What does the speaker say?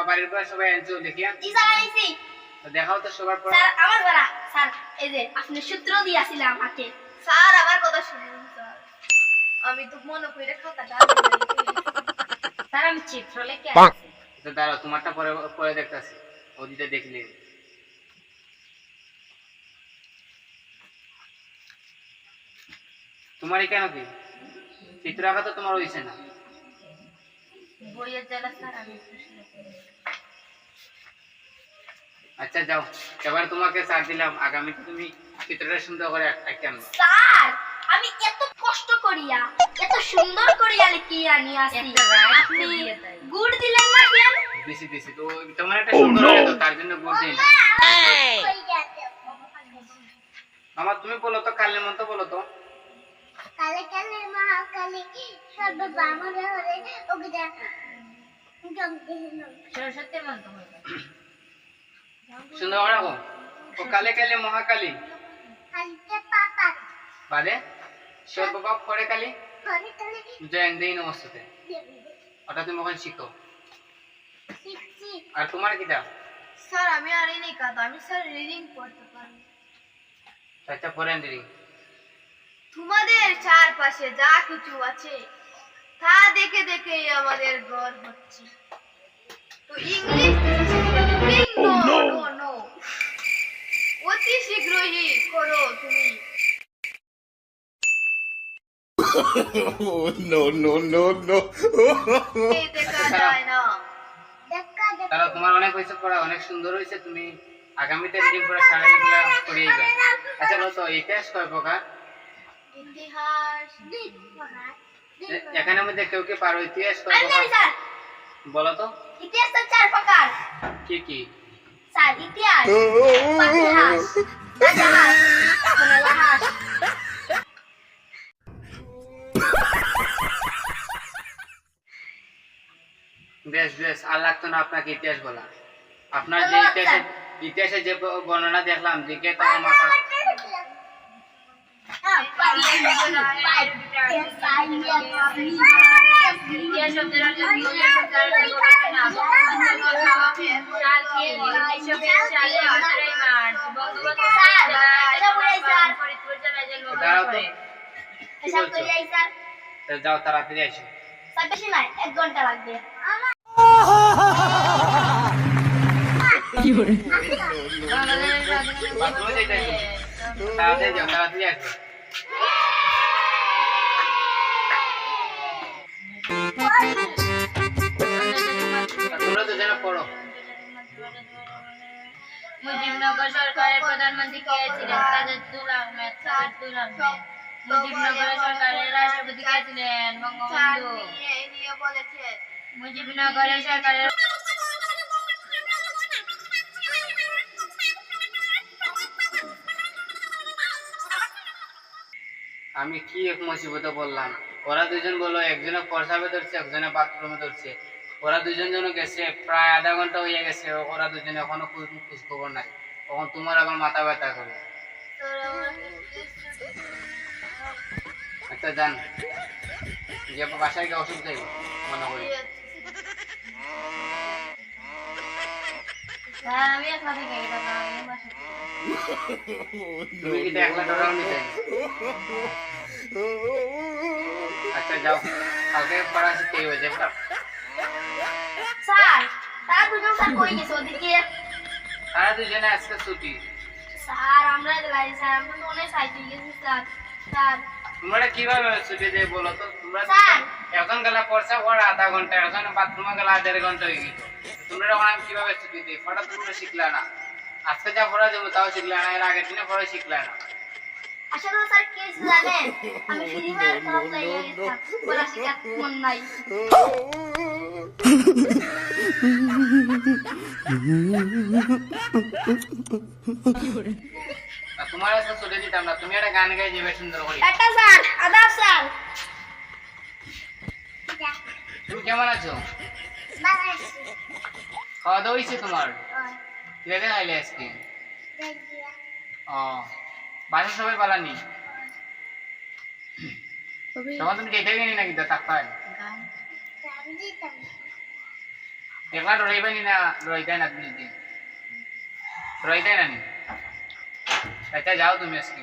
বাড়ির পরে সবাই আনছো দেখিয়া জি স্যার আইছি দেখাও তো সবার পর স্যার আমার বলা স্যার এই যে আপনি সূত্র দিয়েছিলেন আমাকে স্যার আমার কথা শুনুন স্যার আমি তো মনে কইরা খাতাটা স্যার আমি চিত্র লিখে আসছি তো দাঁড়াও তোমারটা পরে পরে দেখতাছি ওদিকে দেখলে তোমারই কেন কি চিত্র আঁকা তো তোমার হইছে না বইয়ের জ্বালা স্যার আমি আচ্ছা যাও এবার তোমাকে ছাড় দিলাম আগামীতে তুমি চিত্রটা সুন্দর করে আঁকতে আনবা স্যার আমি এত কষ্ট করিয়া এত সুন্দর করিয়া লিখিয়া নিয়ে আসি আপনি গুড দিলেন না কেন দিছি তো তোমার একটা সুন্দর লাগে তো তার জন্য গুড দিই না মামা তুমি বলো তো কালের মন্ত্র বলো তো কালে কালে মহাকালী সর্ব বামরে হরে ওগদা জমতে হলো সরস্বতী মন্ত্র বলবে সুন্দর করে রাখো ও কালে কালে মহাকালী কালকে পাপা বাদে সর্বপাপ করে কালী করে কালে জয়ং দেই নমস্তে ওটা তুমি ওখানে শিখো শিখছি আর তোমার কিটা স্যার আমি আর এই নেই কাজ আমি স্যার রিডিং পড়তে পারি আচ্ছা পড়েন দিই তোমাদের চারপাশে যা কিছু আছে তা দেখে দেখেই আমাদের গর্ব হচ্ছে তো ইংলিশ নো অতি শীঘ্রই করো তুমি No. দেখা যায় না তারা তোমার অনেক হয়েছে পড়া অনেক সুন্দর হয়েছে তুমি আগামীতে রিডিং করে সারা এগুলা পড়িয়ে যাবে আচ্ছা বলো তো ইতিহাস কয় প্রকার ইতিহাস এখানে মধ্যে কেউ কি পারো ইতিহাস কয় প্রকার বলো তো ইতিহাস তো চার প্রকার কি স্যার ইতিহাস ইতিহাস ইতিহাস ইতিহাস বেশ আর লাগতো না আপনাকে ইতিহাস বলা আপনার যে ইতিহাসে যে বর্ণনা দেখলাম দেখে তো আমার মাথা যাও তাড়াতাড়ি আসো বেশি নাই 1 ঘন্টা লাগবে বাথরুমে যেতে তাড়াতাড়ি যাও তাড়াতাড়ি আসো তোমরা তো যেন পড়ো মুজিবনগর সরকারের প্রধানমন্ত্রী কে ছিলেন তাজউদ্দৌলা আহমেদ মুজিবনগর সরকারের রাষ্ট্রপতি কে ছিলেন বঙ্গবন্ধু মুজিবনগরের সরকারের আমি কি এক মুসিবতে বললাম ওরা দুজন বললো একজনে প্রসাবে ধরছে একজনে বাথরুমে ধরছে ওরা দুজন জন গেছে প্রায় আধা ঘন্টা হয়ে গেছে ওরা দুজনে এখনো খোঁজ খবর নাই তখন তোমার আবার মাথা ব্যথা করে আচ্ছা যান যে বাসায় গিয়ে ওষুধ দেয় মনে করি আমি একলা থেকে তুমি কি একলা ডরাও নিতে আচ্ছা যাও কালকে পড়া শিখতে হয়ে যাবে স্যার তারা দুজন স্যার কই গেছে ওদিকে তারা দুজনে আজকে ছুটি স্যার আমরা যাই স্যার আমরা তো অনেক সাইকেল গেছি স্যার তোমরা কিভাবে ছুটি দেয় বলো তো তোমরা স্যার এখন গেলা পড়ছা ওরা আধা ঘন্টা এখন বাথরুমে গেলা 1.5 ঘন্টা হয়ে গেছে তোমরা এখন আমি কিভাবে ছুটি দিই পড়া তোমরা শিখলা না আজকে যা পড়া দেবো তাও শিখলা না এর আগের দিনে পড়া শিখলা না আসলে স্যার কি জানেন আমি ফ্রি ফায়ার খেলতে গেছি পড়া শিখার মন নাই তোমার আজকে ছুটি দিতাম না তুমি একটা গান গাই যাবে সুন্দর করে টাটা স্যার আদাব স্যার তুমি কেমন আছো বাবাসি খাওয়া দাওয়া হয়েছে তোমার কিভাবে খাইলে আজকে ও বাসার সবাই পালানি তখন তুমি যেতে গেলি নাকি তো থাকতে একলা ডরাইবানি না ডরাইতাই না তুমি দিন ডরাইতাই না নি আচ্ছা যাও তুমি আজকে